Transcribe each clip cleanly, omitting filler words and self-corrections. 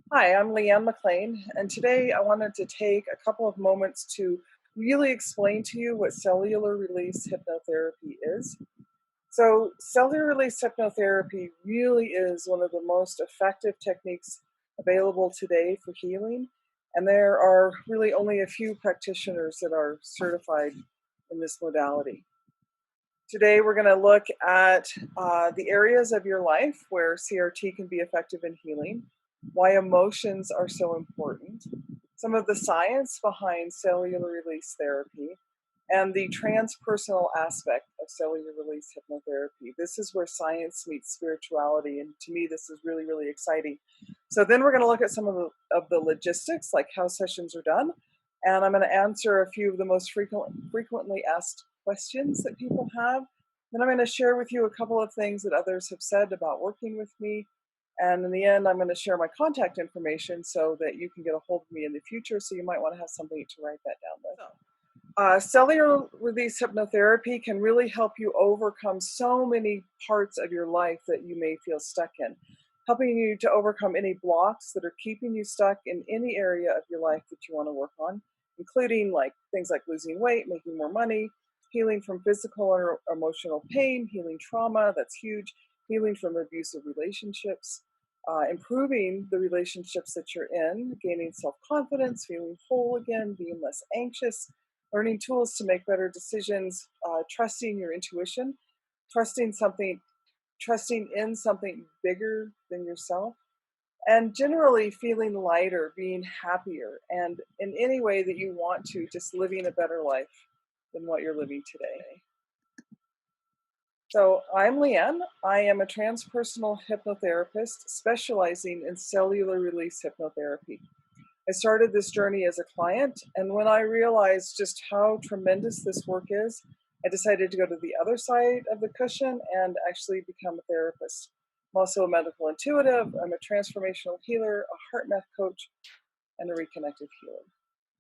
Hi, I'm Leanne McLean, and today I wanted to take a couple of moments to really explain to you what cellular release hypnotherapy is. So, cellular release hypnotherapy really is one of the most effective techniques available today for healing, and there are really only a few practitioners that are certified in this modality. Today, we're going to look at the areas of your life where CRT can be effective in healing, why emotions are so important, some of the science behind cellular release therapy, and the transpersonal aspect of cellular release hypnotherapy. This is where science meets spirituality, and to me, this is really, really exciting. So, then we're going to look at some of the logistics, like how sessions are done, and I'm going to answer a few of the most frequently asked questions that people have. Then I'm going to share with you a couple of things that others have said about working with me. And in the end, I'm going to share my contact information so that you can get a hold of me in the future. So you might want to have something to write that down with. Cellular release hypnotherapy can really help you overcome so many parts of your life that you may feel stuck in, helping you to overcome any blocks that are keeping you stuck in any area of your life that you want to work on, including like things like losing weight, making more money, healing from physical or emotional pain, healing trauma, that's huge, healing from abusive relationships, improving the relationships that you're in, gaining self-confidence, feeling whole again, being less anxious, learning tools to make better decisions, trusting your intuition, trusting something, trusting in something bigger than yourself, and generally feeling lighter, being happier, and in any way that you want to, just living a better life than what you're living today. So I'm Leanne. I am a transpersonal hypnotherapist specializing in cellular release hypnotherapy. I started this journey as a client, and when I realized just how tremendous this work is, I decided to go to the other side of the cushion and actually become a therapist. I'm also a medical intuitive, I'm a transformational healer, a heart math coach, and a reconnected healer.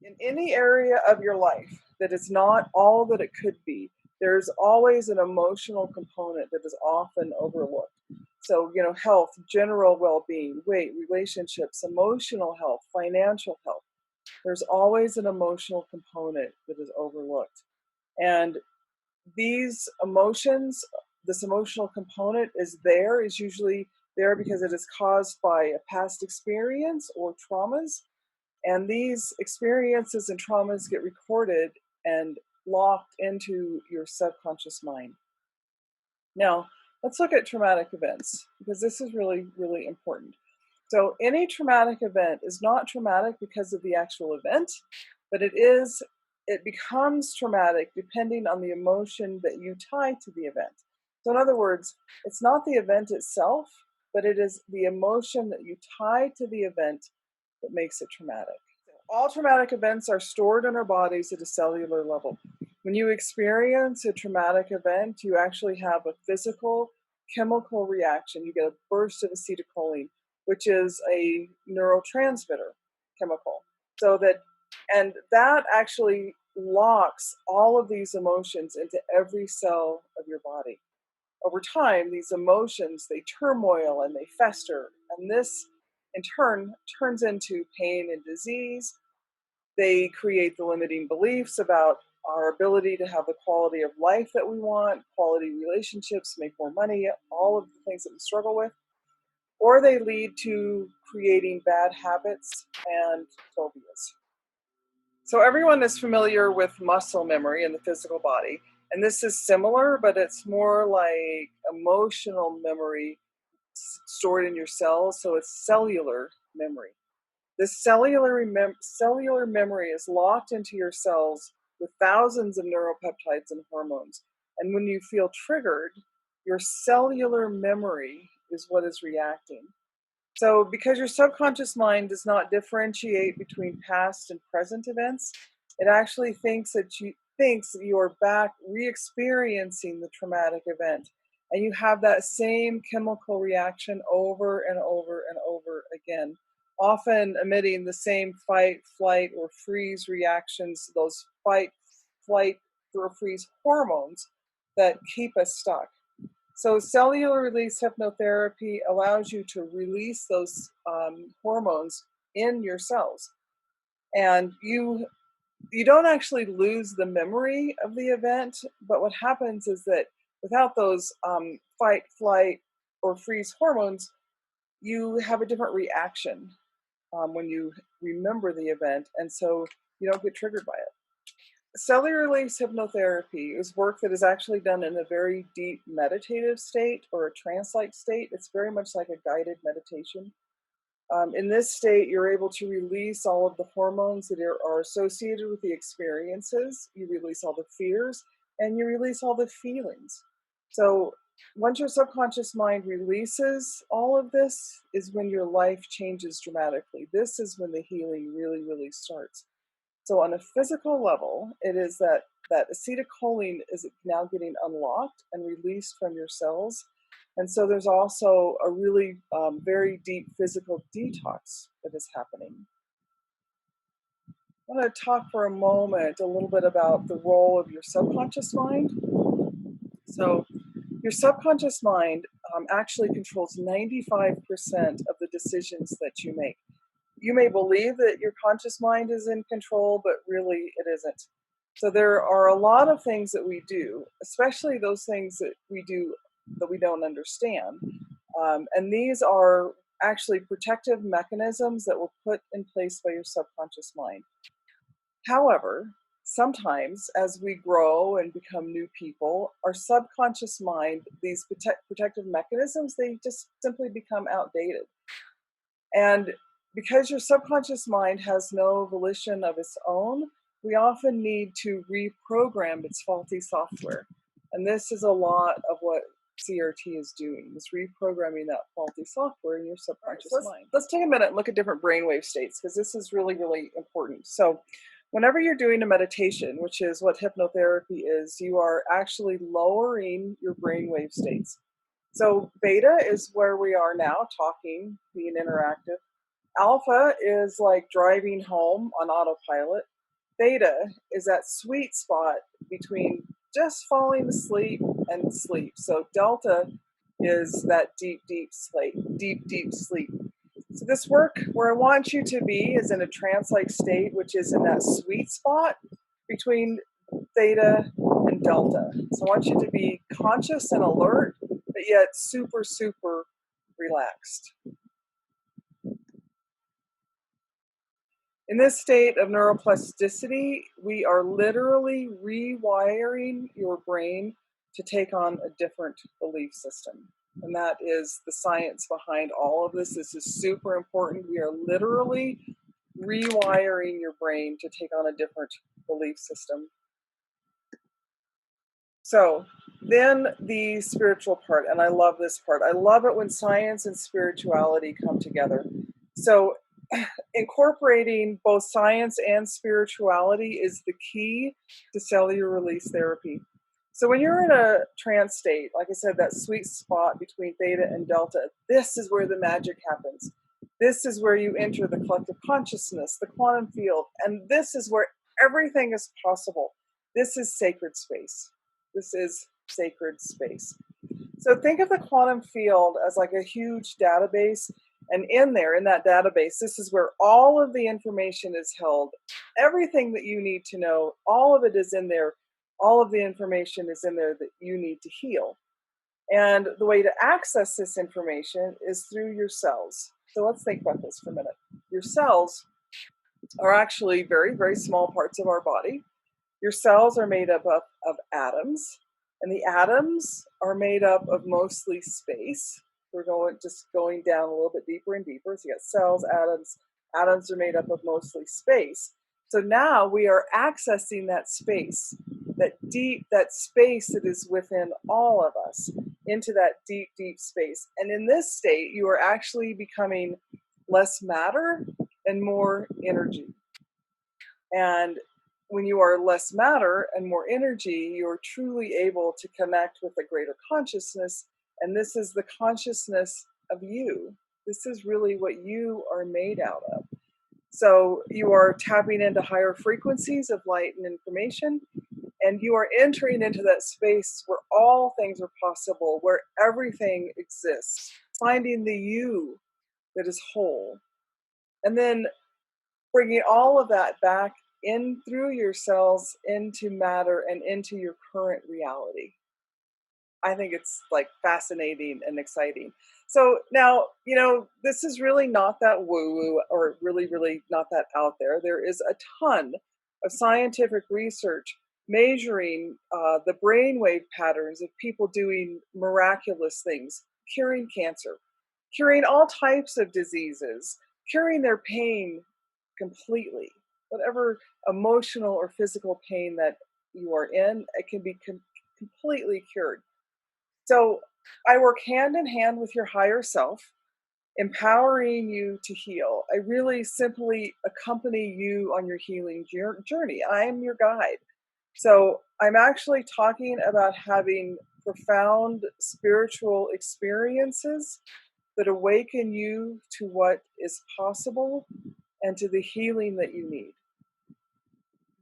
In any area of your life that is not all that it could be, there's always an emotional component that is often overlooked. So, health, general well being, weight, relationships, emotional health, financial health. There's always an emotional component that is overlooked. And these emotions, this emotional component is usually there because it is caused by a past experience or traumas, and these experiences and traumas get recorded and locked into your subconscious mind. Now, let's look at traumatic events because this is really, really important. So, any traumatic event is not traumatic because of the actual event, but it becomes traumatic depending on the emotion that you tie to the event. So, in other words, it's not the event itself, but it is the emotion that you tie to the event that makes it traumatic. All traumatic events are stored in our bodies at a cellular level. When you experience a traumatic event, you actually have a physical chemical reaction. You get a burst of acetylcholine, which is a neurotransmitter chemical. And that actually locks all of these emotions into every cell of your body. Over time, these emotions, they turmoil and they fester, and this in turn turns into pain and disease. They create the limiting beliefs about our ability to have the quality of life that we want, quality relationships, make more money, all of the things that we struggle with. Or they lead to creating bad habits and phobias. So everyone is familiar with muscle memory in the physical body. And this is similar, but it's more like emotional memory stored in your cells. So it's cellular memory. This cellular memory is locked into your cells with thousands of neuropeptides and hormones. And when you feel triggered, your cellular memory is what is reacting. So, because your subconscious mind does not differentiate between past and present events, it actually thinks that you're back re-experiencing the traumatic event, and you have that same chemical reaction over and over and over again, often emitting the same fight, flight, or freeze reactions, those fight, flight, or freeze hormones that keep us stuck. So cellular release hypnotherapy allows you to release those hormones in your cells, and you don't actually lose the memory of the event. But what happens is that without those fight, flight, or freeze hormones, you have a different reaction when you remember the event, and so you don't get triggered by it. Cellular release hypnotherapy is work that is actually done in a very deep meditative state or a trance-like state. It's very much like a guided meditation. In this state, you're able to release all of the hormones that are associated with the experiences. You release all the fears and you release all the feelings. So once your subconscious mind releases all of this is when your life changes dramatically. This is when the healing really, really starts. So on a physical level, it is that acetylcholine is now getting unlocked and released from your cells. And so there's also a really very deep physical detox that is happening. I want to talk for a moment a little bit about the role of your subconscious mind. So your subconscious mind actually controls 95% of the decisions that you make. You may believe that your conscious mind is in control, but really it isn't. So there are a lot of things that we do, especially those things that we do that we don't understand. And these are actually protective mechanisms that were put in place by your subconscious mind. However, sometimes as we grow and become new people, our subconscious mind, these protective mechanisms, they just simply become outdated. And because your subconscious mind has no volition of its own, we often need to reprogram its faulty software. And this is a lot of what CRT is doing, is reprogramming that faulty software in your subconscious mind. Let's take a minute and look at different brainwave states, because this is really, really important. So whenever you're doing a meditation, which is what hypnotherapy is, you are actually lowering your brainwave states. So beta is where we are now, talking, being interactive. Alpha is like driving home on autopilot. Theta is that sweet spot between just falling asleep and sleep. So delta is that deep, deep sleep, deep sleep. So this work where I want you to be is in a trance-like state, which is in that sweet spot between theta and delta. So I want you to be conscious and alert, but yet super, super relaxed. In this state of neuroplasticity, we are literally rewiring your brain to take on a different belief system. And that is the science behind all of this. This is super important. We are literally rewiring your brain to take on a different belief system. So then the spiritual part, and I love this part. I love it when science and spirituality come together. So incorporating both science and spirituality is the key to cellular release therapy. So when you're in a trance state, like I said, that sweet spot between theta and delta, this is where the magic happens. This is where you enter the collective consciousness, the quantum field, and this is where everything is possible. This is sacred space. This is sacred space. So think of the quantum field as like a huge database. And in there, in that database, this is where all of the information is held. Everything that you need to know, all of it is in there. All of the information is in there that you need to heal. And the way to access this information is through your cells. So let's think about this for a minute. Your cells are actually very, very small parts of our body. Your cells are made up of atoms, and the atoms are made up of mostly space. We're going down a little bit deeper and deeper. So you got cells, atoms. Atoms are made up of mostly space. So now we are accessing that space, that space that is within all of us, into that deep, deep space. And in this state, you are actually becoming less matter and more energy. And when you are less matter and more energy, you're truly able to connect with a greater consciousness. And this is the consciousness of you. This is really what you are made out of. So you are tapping into higher frequencies of light and information, And you are entering into that space where all things are possible, where everything exists, finding the you that is whole. And then bringing all of that back in through your cells into matter and into your current reality. I think it's like fascinating and exciting. So now, this is really not that woo woo or really, really not that out there. There is a ton of scientific research measuring the brainwave patterns of people doing miraculous things, curing cancer, curing all types of diseases, curing their pain completely. Whatever emotional or physical pain that you are in, it can be completely cured. So I work hand in hand with your higher self, empowering you to heal. I really simply accompany you on your healing journey. I am your guide. So I'm actually talking about having profound spiritual experiences that awaken you to what is possible and to the healing that you need.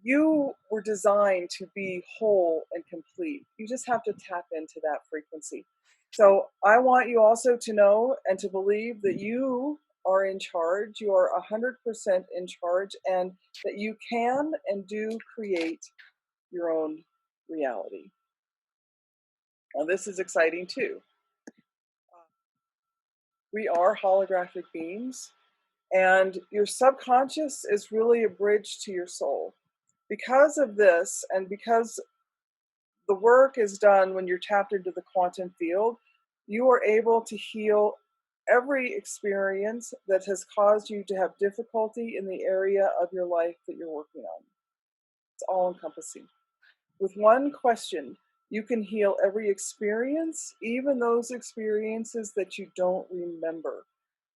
You were designed to be whole and complete. You just have to tap into that frequency. So I want you also to know and to believe that you are in charge. You are 100% in charge, and that you can and do create your own reality. Now, this is exciting too. We are holographic beings, and your subconscious is really a bridge to your soul. Because of this, and because the work is done when you're tapped into the quantum field, you are able to heal every experience that has caused you to have difficulty in the area of your life that you're working on. It's all encompassing. With one question, you can heal every experience, even those experiences that you don't remember.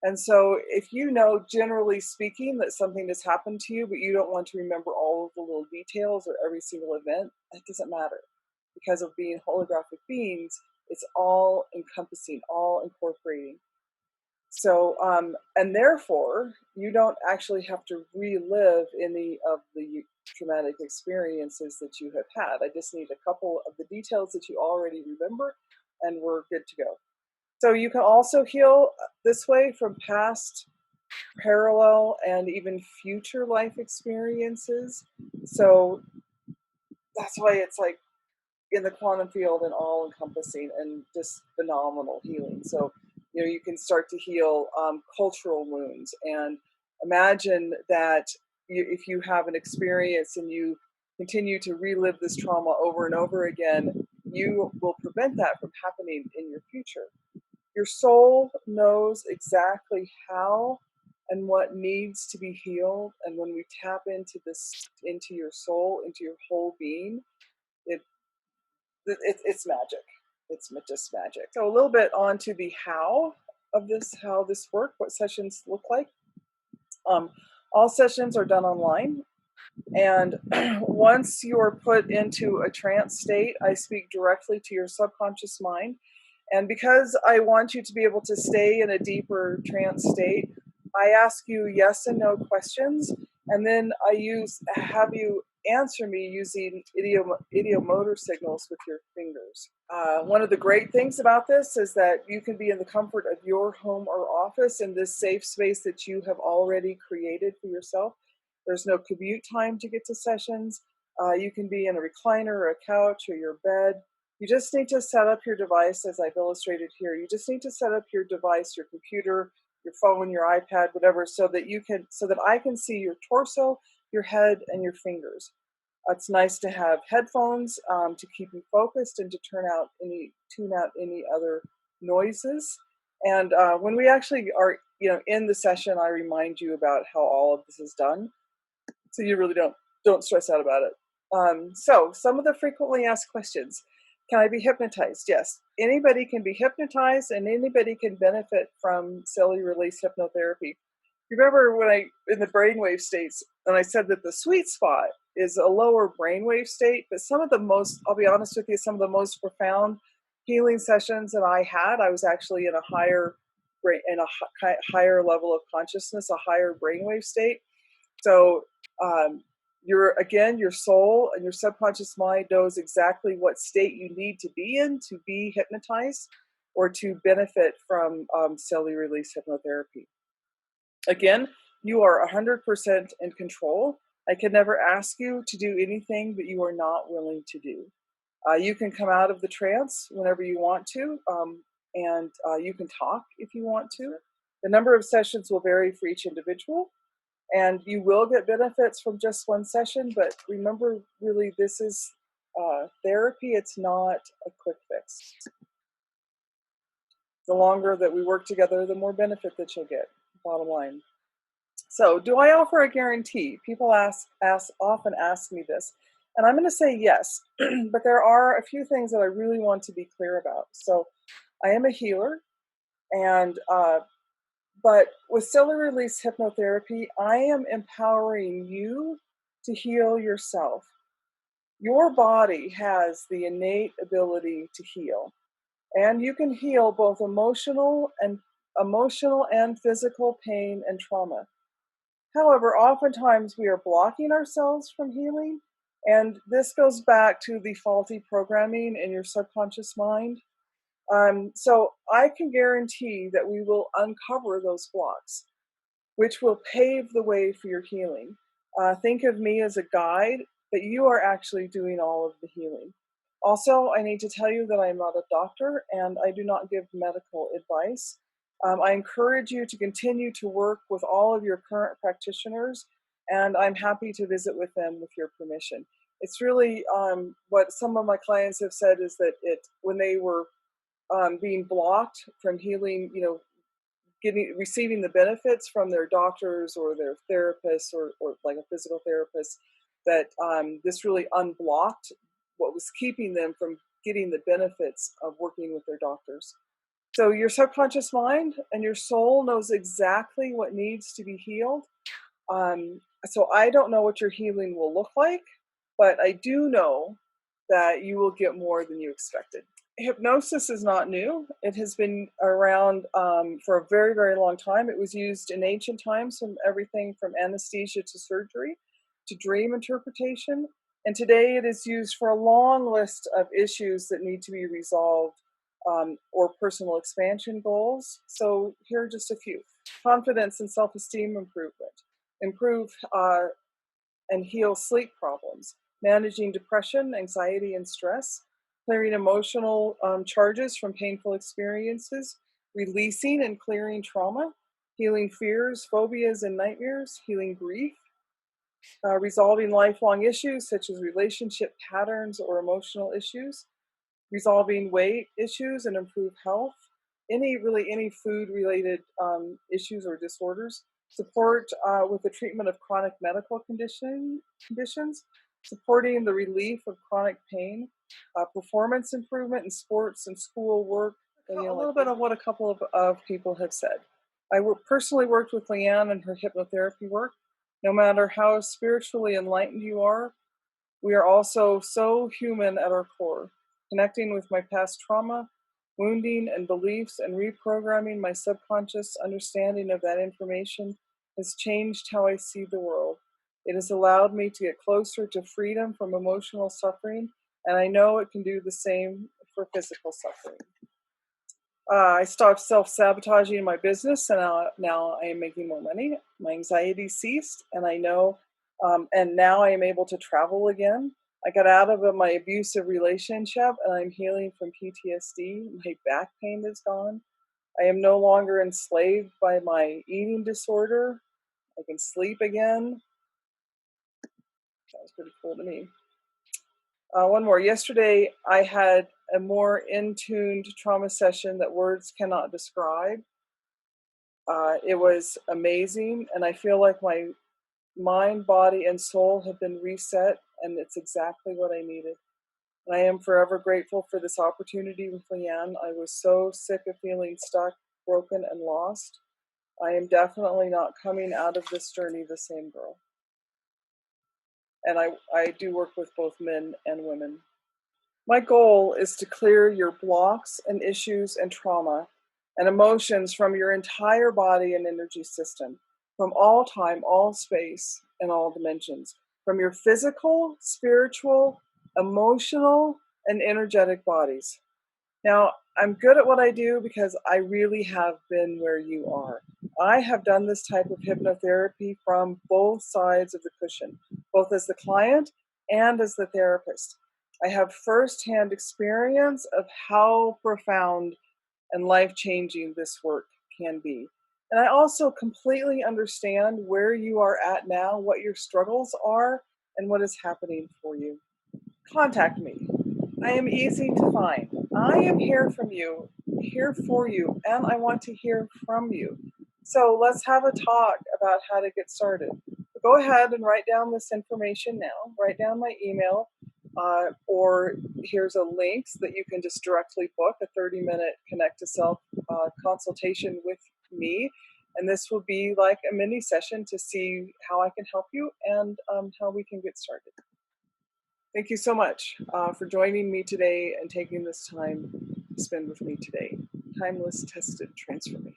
And so if you know, generally speaking, that something has happened to you, but you don't want to remember all of the little details or every single event, that doesn't matter. Because of being holographic beings, it's all encompassing, all incorporating. So, and therefore, you don't actually have to relive any of the traumatic experiences that you have had. I just need a couple of the details that you already remember, and we're good to go. So you can also heal this way from past, parallel, and even future life experiences. So that's why it's like in the quantum field and all encompassing and just phenomenal healing. So, you can start to heal cultural wounds, and imagine that if you have an experience and you continue to relive this trauma over and over again, you will prevent that from happening in your future. Your soul knows exactly how and what needs to be healed. And when we tap into this, into your soul, into your whole being, it's magic. It's just magic. So a little bit on to the how of this, how this work, what sessions look like. All sessions are done online. And once you're put into a trance state, I speak directly to your subconscious mind. And because I want you to be able to stay in a deeper trance state, I ask you yes and no questions, and then I have you answer me using idiomotor signals with your fingers. One of the great things about this is that you can be in the comfort of your home or office in this safe space that you have already created for yourself. There's no commute time to get to sessions. You can be in a recliner or a couch or your bed. You just need to set up your device as I've illustrated here. You just need to set up your device, your computer, your phone, your iPad, whatever, so that I can see your torso, your head, and your fingers. It's nice to have headphones to keep you focused and to tune out any other noises. And when we actually are, in the session, I remind you about how all of this is done, so you really don't stress out about it. So some of the frequently asked questions. Can I be hypnotized? Yes. Anybody can be hypnotized, and anybody can benefit from cellular release hypnotherapy. Remember when in the brainwave states, and I said that the sweet spot is a lower brainwave state, but I'll be honest with you, some of the most profound healing sessions that I had, I was actually in a higher level of consciousness, a higher brainwave state. So Your soul and your subconscious mind knows exactly what state you need to be in to be hypnotized or to benefit from cellular release hypnotherapy. Again, you are 100% in control. I can never ask you to do anything that you are not willing to do. You can come out of the trance whenever you want to, and you can talk if you want to. The number of sessions will vary for each individual, and you will get benefits from just one session, but remember, really, this is therapy. It's not a quick fix. The longer that we work together, the more benefit that you'll get, bottom line. So, do I offer a guarantee? People often ask me this, and I'm going to say yes, but there are a few things that I really want to be clear about. So, I am a healer, and but with cellular release hypnotherapy, I am empowering you to heal yourself. Your body has the innate ability to heal, and you can heal both emotional and physical pain and trauma. However, oftentimes we are blocking ourselves from healing, and this goes back to the faulty programming in your subconscious mind. So I can guarantee that we will uncover those blocks, which will pave the way for your healing. Think of me as a guide, but you are actually doing all of the healing. Also, I need to tell you that I am not a doctor and I do not give medical advice. I encourage you to continue to work with all of your current practitioners, and I'm happy to visit with them with your permission. It's really what some of my clients have said is that when they were being blocked from healing, receiving the benefits from their doctors or their therapists or like a physical therapist, that this really unblocked what was keeping them from getting the benefits of working with their doctors. So your subconscious mind and your soul knows exactly what needs to be healed. So I don't know what your healing will look like, but I do know that you will get more than you expected. Hypnosis is not new. It has been around for a very, very long time. It was used in ancient times from everything from anesthesia to surgery to dream interpretation. And today it is used for a long list of issues that need to be resolved or personal expansion goals. So here are just a few. Confidence and self-esteem improvement. Improve and heal sleep problems. Managing depression, anxiety, and stress. Clearing emotional charges from painful experiences, releasing and clearing trauma, healing fears, phobias, and nightmares, healing grief, resolving lifelong issues such as relationship patterns or emotional issues, resolving weight issues and improve health, any food related issues or disorders, support with the treatment of chronic medical conditions, supporting the relief of chronic pain, performance improvement in sports and school work. A little bit of what a couple of people have said. I personally worked with Leanne and her hypnotherapy work. No matter how spiritually enlightened you are, we are also so human at our core. Connecting with my past trauma, wounding, and beliefs, and reprogramming my subconscious understanding of that information has changed how I see the world. It has allowed me to get closer to freedom from emotional suffering, and I know it can do the same for physical suffering. I stopped self-sabotaging my business, and now I am making more money. My anxiety ceased, and I know, and now I am able to travel again. I got out of my abusive relationship, and I'm healing from PTSD. My back pain is gone. I am no longer enslaved by my eating disorder. I can sleep again. That was pretty cool to me. One more. Yesterday, I had a more in-tuned trauma session that words cannot describe. It was amazing, and I feel like my mind, body, and soul have been reset, and it's exactly what I needed. And I am forever grateful for this opportunity with Leanne. I was so sick of feeling stuck, broken, and lost. I am definitely not coming out of this journey the same girl. And I do work with both men and women. My goal is to clear your blocks and issues and trauma and emotions from your entire body and energy system, from all time, all space, and all dimensions. from your physical, spiritual, emotional, and energetic bodies. Now, I'm good at what I do because I really have been where you are. I have done this type of hypnotherapy from both sides of the cushion, both as the client and as the therapist. I have firsthand experience of how profound and life changing this work can be. And I also completely understand where you are at now, what your struggles are, and what is happening for you. Contact me. I am easy to find. I am here for you, and I want to hear from you. So let's have a talk about how to get started. So go ahead and write down this information now. Write down my email, or here's a link so that you can just directly book a 30-minute Connect to Self consultation with me. And this will be like a mini session to see how I can help you and how we can get started. Thank you so much for joining me today and taking this time to spend with me today. Timeless, tested transformation.